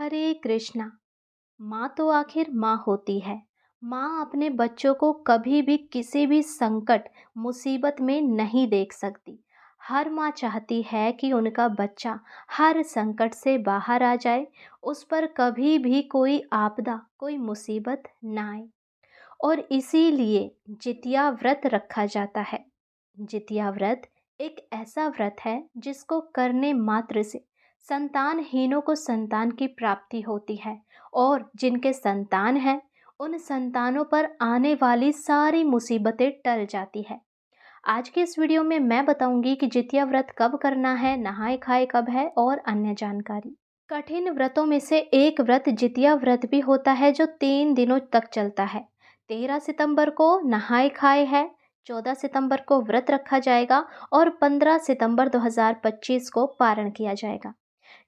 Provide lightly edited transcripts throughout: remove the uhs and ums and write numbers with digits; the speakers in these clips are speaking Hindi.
हरे कृष्णा। माँ तो आखिर माँ होती है। माँ अपने बच्चों को कभी भी किसी भी संकट मुसीबत में नहीं देख सकती। हर माँ चाहती है कि उनका बच्चा हर संकट से बाहर आ जाए, उस पर कभी भी कोई आपदा कोई मुसीबत ना आए। और इसीलिए जितिया व्रत रखा जाता है। जितिया व्रत एक ऐसा व्रत है जिसको करने मात्र से संतानहीनों को संतान की प्राप्ति होती है, और जिनके संतान हैं उन संतानों पर आने वाली सारी मुसीबतें टल जाती है। आज के इस वीडियो में मैं बताऊंगी कि जितिया व्रत कब करना है, नहाए खाए कब है और अन्य जानकारी। कठिन व्रतों में से एक व्रत जितिया व्रत भी होता है, जो 3 दिनों तक चलता है। 13 सितंबर को नहाए खाए है, 14 सितंबर को व्रत रखा जाएगा और 15 सितंबर 2025 को पारण किया जाएगा।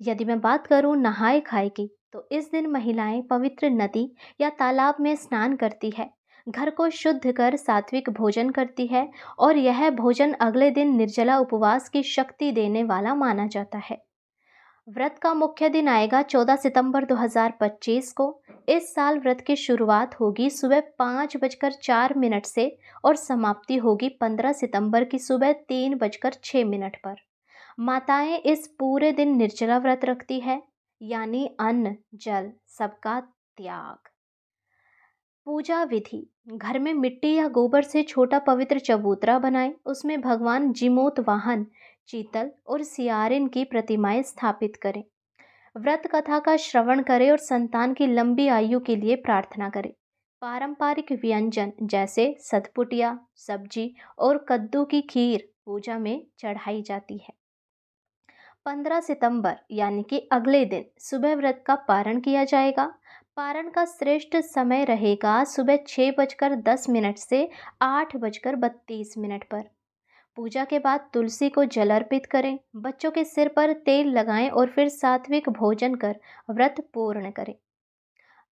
यदि मैं बात करूं नहाए खाए की, तो इस दिन महिलाएं पवित्र नदी या तालाब में स्नान करती है, घर को शुद्ध कर सात्विक भोजन करती है, और यह भोजन अगले दिन निर्जला उपवास की शक्ति देने वाला माना जाता है। व्रत का मुख्य दिन आएगा 14 सितंबर 2025 को। इस साल व्रत की शुरुआत होगी सुबह 5:04 से और समाप्ति होगी 15 सितंबर की सुबह 3:06 पर। माताएं इस पूरे दिन निर्जला व्रत रखती है, यानी अन्न जल सबका त्याग। पूजा विधि। घर में मिट्टी या गोबर से छोटा पवित्र चबूतरा बनाएं, उसमें भगवान जिमोत वाहन, चीतल और सियारिन की प्रतिमाएं स्थापित करें। व्रत कथा का श्रवण करें और संतान की लंबी आयु के लिए प्रार्थना करें। पारंपरिक व्यंजन जैसे सतपुटिया, सब्जी और कद्दू की खीर पूजा में चढ़ाई जाती है। 15 सितंबर यानी कि अगले दिन सुबह व्रत का पारण किया जाएगा। पारण का श्रेष्ठ समय रहेगा सुबह 6:10 से 8:32 पर। पूजा के बाद तुलसी को जल अर्पित करें, बच्चों के सिर पर तेल लगाएं और फिर सात्विक भोजन कर व्रत पूर्ण करें।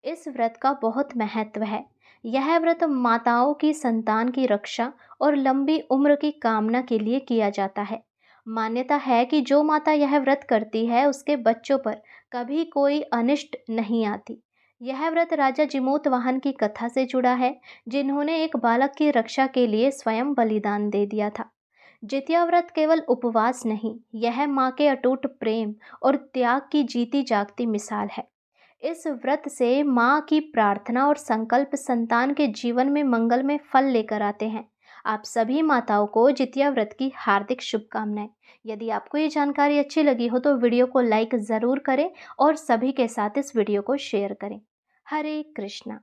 इस व्रत का बहुत महत्व है। यह व्रत माताओं की संतान की रक्षा और लंबी उम्र की कामना के लिए किया जाता है। मान्यता है कि जो माता यह व्रत करती है उसके बच्चों पर कभी कोई अनिष्ट नहीं आती। यह व्रत राजा जिमोत वाहन की कथा से जुड़ा है, जिन्होंने एक बालक की रक्षा के लिए स्वयं बलिदान दे दिया था। जितिया व्रत केवल उपवास नहीं, यह माँ के अटूट प्रेम और त्याग की जीती जागती मिसाल है। इस व्रत से माँ की प्रार्थना और संकल्प संतान के जीवन में मंगल में फल लेकर आते हैं। आप सभी माताओं को जितिया व्रत की हार्दिक शुभकामनाएं। यदि आपको ये जानकारी अच्छी लगी हो तो वीडियो को लाइक ज़रूर करें और सभी के साथ इस वीडियो को शेयर करें। हरे कृष्णा।